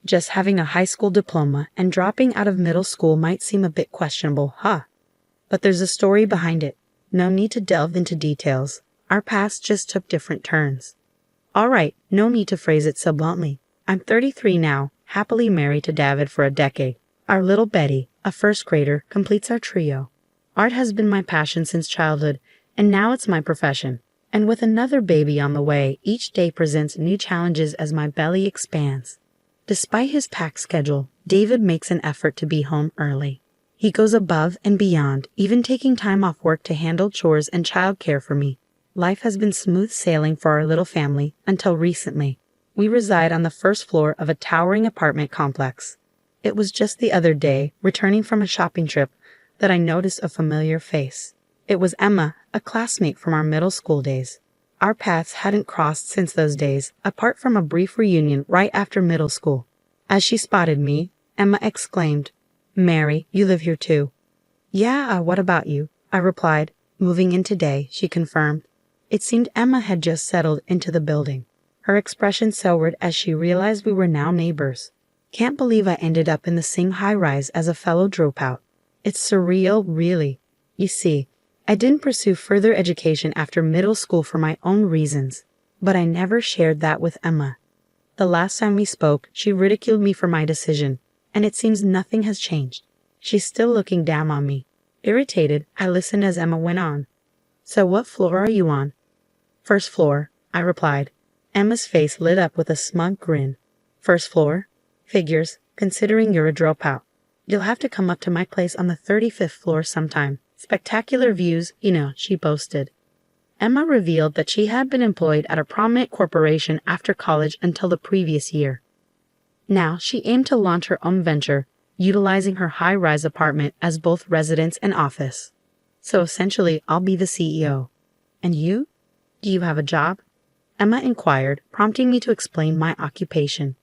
Just having a high school diploma and dropping out of middle school might seem a bit questionable, huh? But there's a story behind it. No need to delve into details. Our paths just took different turns. Alright, no need to phrase it so bluntly. I'm 33 now, happily married to David for a decade. Our little Betty, a first grader, completes our trio. Art has been my passion since childhood, and now it's my profession. And with another baby on the way, each day presents new challenges as my belly expands. Despite his packed schedule, David makes an effort to be home early. He goes above and beyond, even taking time off work to handle chores and childcare for me. Life has been smooth sailing for our little family until recently. We reside on the first floor of a towering apartment complex. It was just the other day, returning from a shopping trip, that I noticed a familiar face. It was Emma, a classmate from our middle school days. Our paths hadn't crossed since those days, apart from a brief reunion right after middle school. As she spotted me, Emma exclaimed, "Mary, you live here too." "Yeah, what about you?" I replied. "Moving in today," she confirmed. It seemed Emma had just settled into the building. Her expression soured as she realized we were now neighbors. Can't believe I ended up in the same high-rise as a fellow dropout. It's surreal, really. You see, I didn't pursue further education after middle school for my own reasons, but I never shared that with Emma. The last time we spoke, she ridiculed me for my decision, and it seems nothing has changed. She's still looking down on me. Irritated, I listened as Emma went on. "So what floor are you on?" "First floor," I replied. Emma's face lit up with a smug grin. "First floor? Figures, considering you're a dropout. You'll have to come up to my place on the 35th floor sometime. Spectacular views, you know," she boasted. Emma revealed that she had been employed at a prominent corporation after college until the previous year. Now she aimed to launch her own venture, utilizing her high-rise apartment as both residence and office. "So essentially, I'll be the CEO. And you? Do you have a job?" Emma inquired, prompting me to explain my occupation.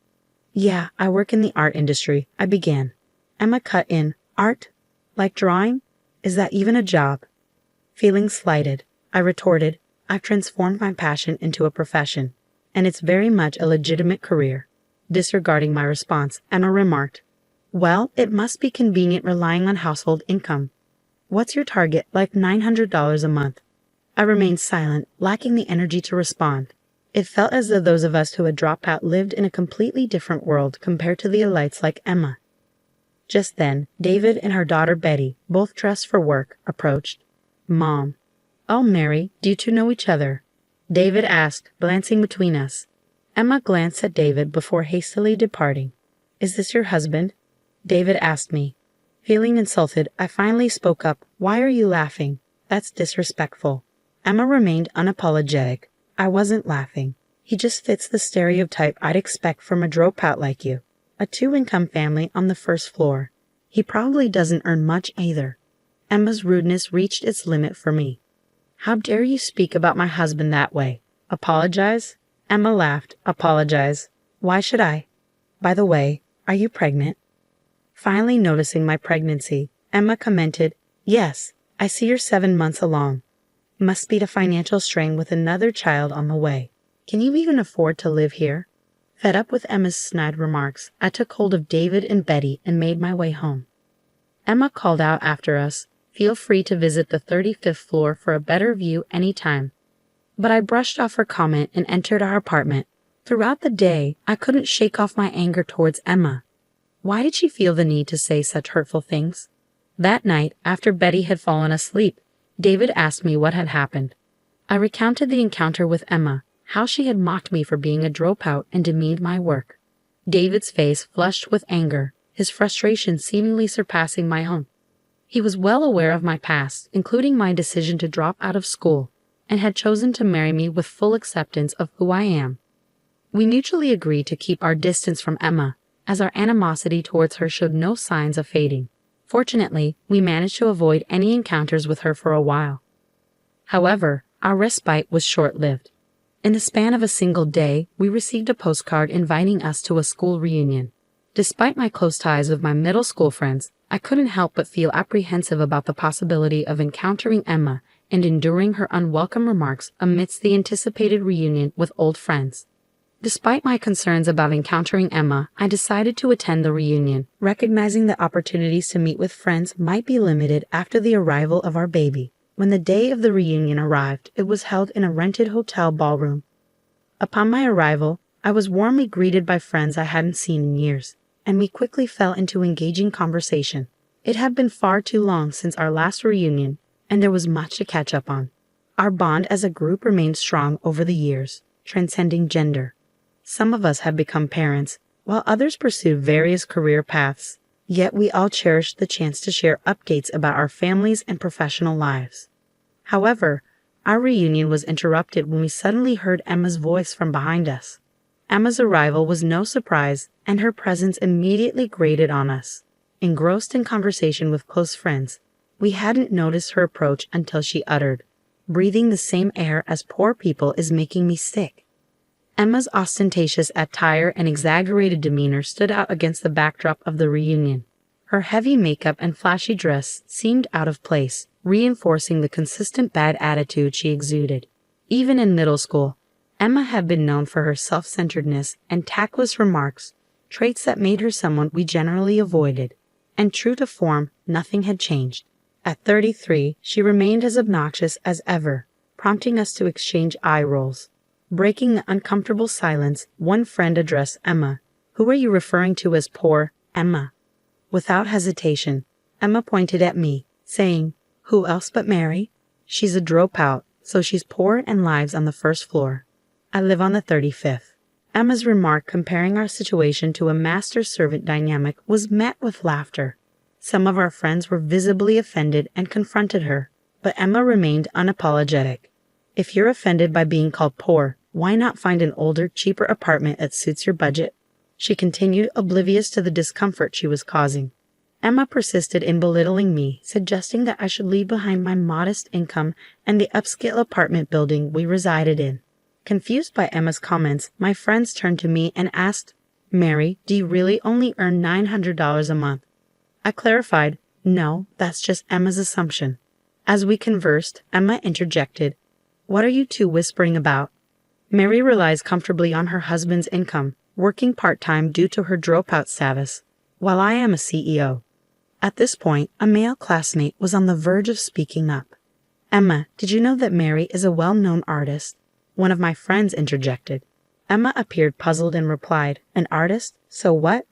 "Yeah, I work in the art industry," I began. Emma cut in. "Art? Like drawing? Is that even a job?" Feeling slighted, I retorted, "I've transformed my passion into a profession, and it's very much a legitimate career." Disregarding my response, Emma remarked, "Well, it must be convenient relying on household income. What's your target, like $900 a month?" I remained silent, lacking the energy to respond. It felt as though those of us who had dropped out lived in a completely different world compared to the elites like Emma. Just then, David and her daughter Betty, both dressed for work, approached. "Mom." "Oh, Mary, do you two know each other?" David asked, glancing between us. Emma glanced at David before hastily departing. "Is this your husband?" David asked me. Feeling insulted, I finally spoke up. "Why are you laughing? That's disrespectful." Emma remained unapologetic. "I wasn't laughing. He just fits the stereotype I'd expect from a dropout like you. A two-income family on the first floor. He probably doesn't earn much either." Emma's rudeness reached its limit for me. "How dare you speak about my husband that way? Apologize?" Emma laughed. "Apologize? Why should I? By the way, are you pregnant?" Finally noticing my pregnancy, Emma commented, "Yes, I see you're 7 months along. Must be the financial strain with another child on the way. Can you even afford to live here?" Fed up with Emma's snide remarks, I took hold of David and Betty and made my way home. Emma called out after us, "Feel free to visit the 35th floor for a better view anytime." But I brushed off her comment and entered our apartment. Throughout the day, I couldn't shake off my anger towards Emma. Why did she feel the need to say such hurtful things? That night, after Betty had fallen asleep, David asked me what had happened. I recounted the encounter with Emma, how she had mocked me for being a dropout and demeaned my work. David's face flushed with anger, his frustration seemingly surpassing my own. He was well aware of my past, including my decision to drop out of school, and had chosen to marry me with full acceptance of who I am. We mutually agreed to keep our distance from Emma, as our animosity towards her showed no signs of fading. Fortunately, we managed to avoid any encounters with her for a while. However, our respite was short-lived. In the span of a single day, we received a postcard inviting us to a school reunion. Despite my close ties with my middle school friends, I couldn't help but feel apprehensive about the possibility of encountering Emma and enduring her unwelcome remarks amidst the anticipated reunion with old friends. Despite my concerns about encountering Emma, I decided to attend the reunion, recognizing that opportunities to meet with friends might be limited after the arrival of our baby. When the day of the reunion arrived, it was held in a rented hotel ballroom. Upon my arrival, I was warmly greeted by friends I hadn't seen in years, and we quickly fell into engaging conversation. It had been far too long since our last reunion, and there was much to catch up on. Our bond as a group remained strong over the years, transcending gender. Some of us had become parents, while others pursued various career paths, yet we all cherished the chance to share updates about our families and professional lives. However, our reunion was interrupted when we suddenly heard Emma's voice from behind us. Emma's arrival was no surprise, and her presence immediately grated on us. Engrossed in conversation with close friends, we hadn't noticed her approach until she uttered, "Breathing the same air as poor people is making me sick." Emma's ostentatious attire and exaggerated demeanor stood out against the backdrop of the reunion. Her heavy makeup and flashy dress seemed out of place, reinforcing the consistent bad attitude she exuded. Even in middle school, Emma had been known for her self-centeredness and tactless remarks, traits that made her someone we generally avoided. And true to form, nothing had changed. At 33, she remained as obnoxious as ever, prompting us to exchange eye rolls. Breaking the uncomfortable silence, one friend addressed Emma. "Who are you referring to as poor, Emma?" Without hesitation, Emma pointed at me, saying, "Who else but Mary? She's a dropout, so she's poor and lives on the first floor. I live on the 35th. Emma's remark comparing our situation to a master-servant dynamic was met with laughter. Some of our friends were visibly offended and confronted her, but Emma remained unapologetic. "If you're offended by being called poor, why not find an older, cheaper apartment that suits your budget?" She continued, oblivious to the discomfort she was causing. Emma persisted in belittling me, suggesting that I should leave behind my modest income and the upscale apartment building we resided in. Confused by Emma's comments, my friends turned to me and asked, "Mary, do you really only earn $900 a month?" I clarified, "No, that's just Emma's assumption." As we conversed, Emma interjected, "What are you two whispering about? Mary relies comfortably on her husband's income, working part-time due to her dropout status, while I am a CEO." At this point, a male classmate was on the verge of speaking up. "Emma, did you know that Mary is a well-known artist?" One of my friends interjected. Emma appeared puzzled and replied, "An artist? So what?"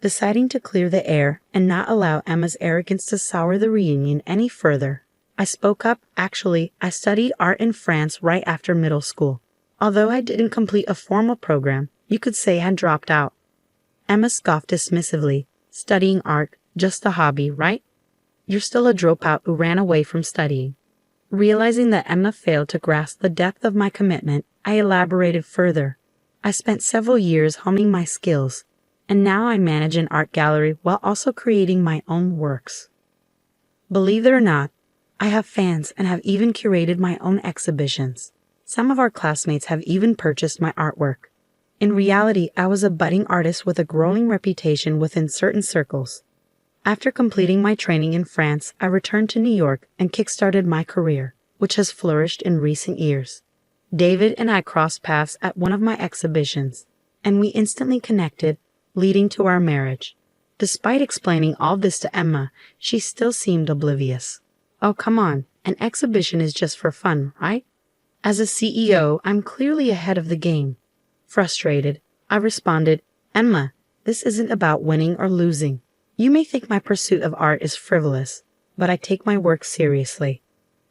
Deciding to clear the air and not allow Emma's arrogance to sour the reunion any further, I spoke up. "Actually, I studied art in France right after middle school. Although I didn't complete a formal program, you could say I dropped out." Emma scoffed dismissively. "Studying art, just a hobby, right? You're still a dropout who ran away from studying." Realizing that Emma failed to grasp the depth of my commitment, I elaborated further. "I spent several years honing my skills, and now I manage an art gallery while also creating my own works. Believe it or not, I have fans and have even curated my own exhibitions. Some of our classmates have even purchased my artwork. In reality, I was a budding artist with a growing reputation within certain circles. After completing my training in France, I returned to New York and kickstarted my career, which has flourished in recent years. David and I crossed paths at one of my exhibitions, and we instantly connected, leading to our marriage. Despite explaining all this to Emma, she still seemed oblivious. "Oh, come on, an exhibition is just for fun, right?" As a CEO, I'm clearly ahead of the game. Frustrated, I responded, "Emma, this isn't about winning or losing. You may think my pursuit of art is frivolous, but I take my work seriously."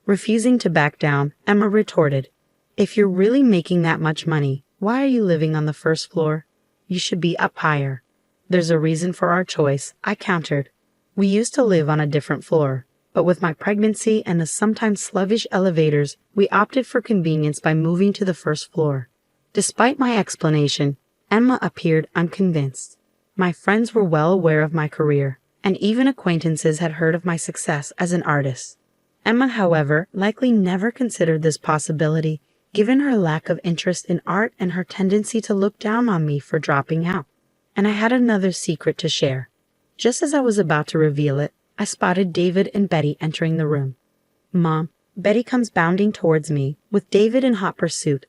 Refusing to back down, Emma retorted, "If you're really making that much money, why are you living on the first floor? You should be up higher." "There's a reason for our choice," I countered. "We used to live on a different floor, but with my pregnancy and the sometimes sluggish elevators, we opted for convenience by moving to the first floor." Despite my explanation, Emma appeared unconvinced. My friends were well aware of my career, and even acquaintances had heard of my success as an artist. Emma, however, likely never considered this possibility, given her lack of interest in art and her tendency to look down on me for dropping out. And I had another secret to share. Just as I was about to reveal it, I spotted David and Betty entering the room. "Mom," Betty comes bounding towards me, with David in hot pursuit.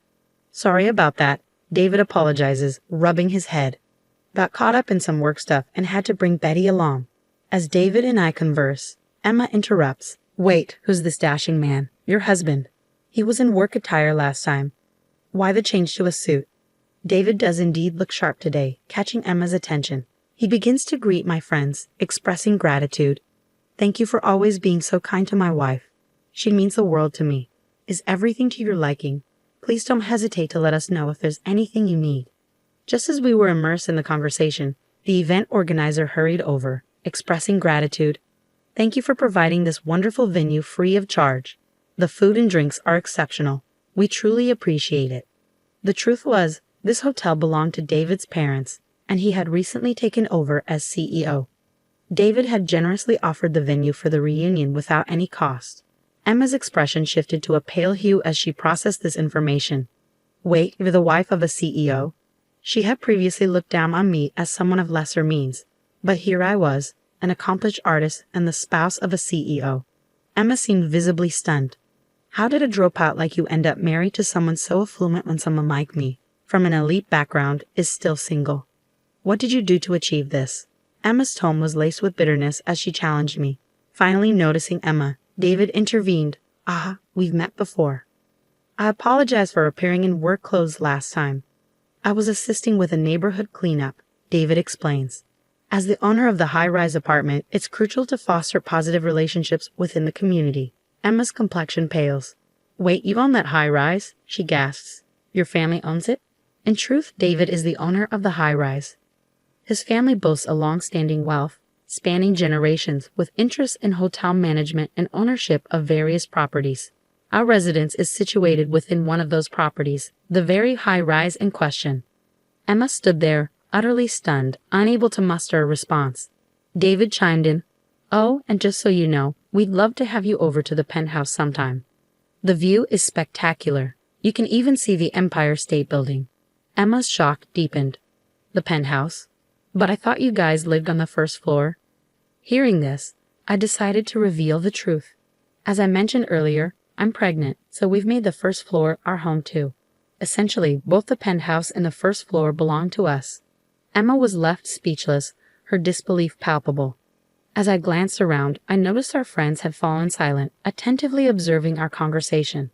"Sorry about that. David apologizes, rubbing his head. Got caught up in some work stuff and had to bring Betty along. As David and I converse, Emma interrupts. Wait, who's this dashing man? Your husband. He was in work attire last time. Why the change to a suit? David does indeed look sharp today, catching Emma's attention. He begins to greet my friends, expressing gratitude. Thank you for always being so kind to my wife. She means the world to me. Is everything to your liking? Please don't hesitate to let us know if there's anything you need. Just as we were immersed in the conversation, the event organizer hurried over, expressing gratitude. Thank you for providing this wonderful venue free of charge. The food and drinks are exceptional. We truly appreciate it. The truth was, this hotel belonged to David's parents, and he had recently taken over as CEO. David had generously offered the venue for the reunion without any cost. Emma's expression shifted to a pale hue as she processed this information. Wait, you're the wife of a CEO? She had previously looked down on me as someone of lesser means, but here I was, an accomplished artist and the spouse of a CEO. Emma seemed visibly stunned. How did a dropout like you end up married to someone so affluent when someone like me, from an elite background, is still single? What did you do to achieve this? Emma's tone was laced with bitterness as she challenged me. Finally noticing Emma, David intervened. Ah, we've met before. I apologize for appearing in work clothes last time. I was assisting with a neighborhood cleanup, David explains. As the owner of the high-rise apartment, it's crucial to foster positive relationships within the community. Emma's complexion pales. Wait, you own that high-rise? She gasps. Your family owns it? In truth, David is the owner of the high-rise. His family boasts a long-standing wealth, spanning generations, with interests in hotel management and ownership of various properties. Our residence is situated within one of those properties, the very high-rise in question. Emma stood there, utterly stunned, unable to muster a response. David chimed in. Oh, and just so you know, we'd love to have you over to the penthouse sometime. The view is spectacular. You can even see the Empire State Building. Emma's shock deepened. The penthouse? But I thought you guys lived on the first floor. Hearing this, I decided to reveal the truth. As I mentioned earlier, I'm pregnant, so we've made the first floor our home too. Essentially, both the penthouse and the first floor belong to us. Emma was left speechless, her disbelief palpable. As I glanced around, I noticed our friends had fallen silent, attentively observing our conversation.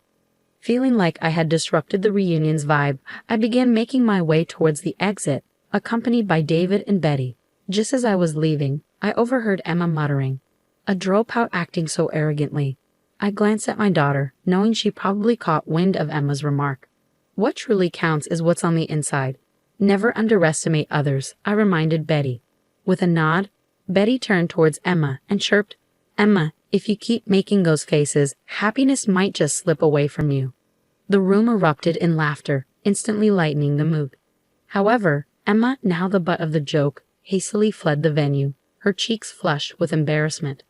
Feeling like I had disrupted the reunion's vibe, I began making my way towards the exit, accompanied by David and Betty. Just as I was leaving, I overheard Emma muttering, "A dropout acting so arrogantly." I glanced at my daughter, knowing she probably caught wind of Emma's remark. What truly counts is what's on the inside. Never underestimate others, I reminded Betty. With a nod, Betty turned towards Emma and chirped, "Emma, if you keep making those faces, happiness might just slip away from you." The room erupted in laughter, instantly lightening the mood. However, Emma, now the butt of the joke, hastily fled the venue, her cheeks flushed with embarrassment.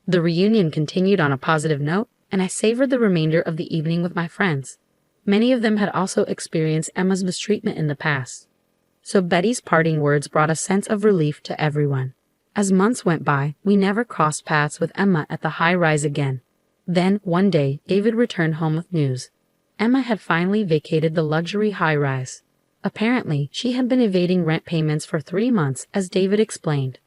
The reunion continued on a positive note, and I savored the remainder of the evening with my friends. Many of them had also experienced Emma's mistreatment in the past. So Betty's parting words brought a sense of relief to everyone. As months went by, we never crossed paths with Emma at the high-rise again. Then, one day, David returned home with news. Emma had finally vacated the luxury high-rise. Apparently, she had been evading rent payments for 3 months, as David explained.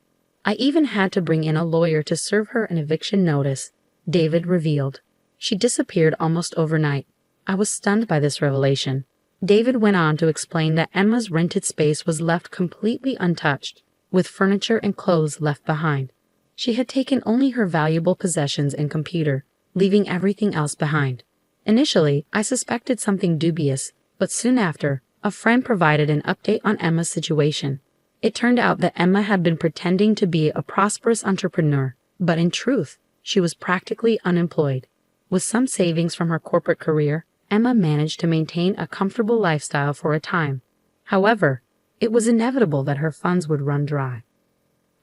I even had to bring in a lawyer to serve her an eviction notice, David revealed. She disappeared almost overnight. I was stunned by this revelation. David went on to explain that Emma's rented space was left completely untouched, with furniture and clothes left behind. She had taken only her valuable possessions and computer, leaving everything else behind. Initially, I suspected something dubious, but soon after, a friend provided an update on Emma's situation. It turned out that Emma had been pretending to be a prosperous entrepreneur, but in truth, she was practically unemployed. With some savings from her corporate career, Emma managed to maintain a comfortable lifestyle for a time. However, it was inevitable that her funds would run dry.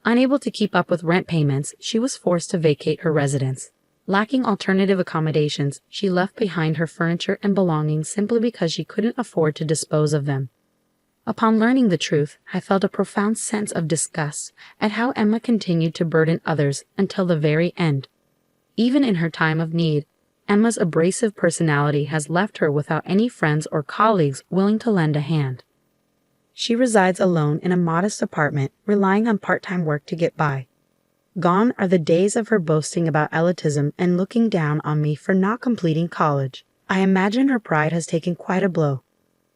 Unable to keep up with rent payments, she was forced to vacate her residence. Lacking alternative accommodations, she left behind her furniture and belongings simply because she couldn't afford to dispose of them. Upon learning the truth, I felt a profound sense of disgust at how Emma continued to burden others until the very end. Even in her time of need, Emma's abrasive personality has left her without any friends or colleagues willing to lend a hand. She resides alone in a modest apartment, relying on part-time work to get by. Gone are the days of her boasting about elitism and looking down on me for not completing college. I imagine her pride has taken quite a blow.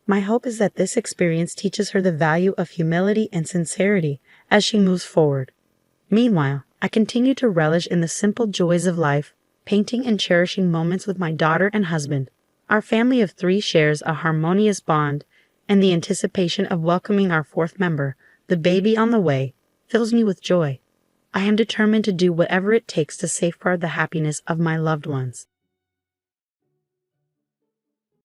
My hope is that this experience teaches her the value of humility and sincerity as she moves forward. Meanwhile, I continue to relish in the simple joys of life, painting and cherishing moments with my daughter and husband. Our family of 3 shares a harmonious bond, and the anticipation of welcoming our 4th member, the baby on the way, fills me with joy. I am determined to do whatever it takes to safeguard the happiness of my loved ones.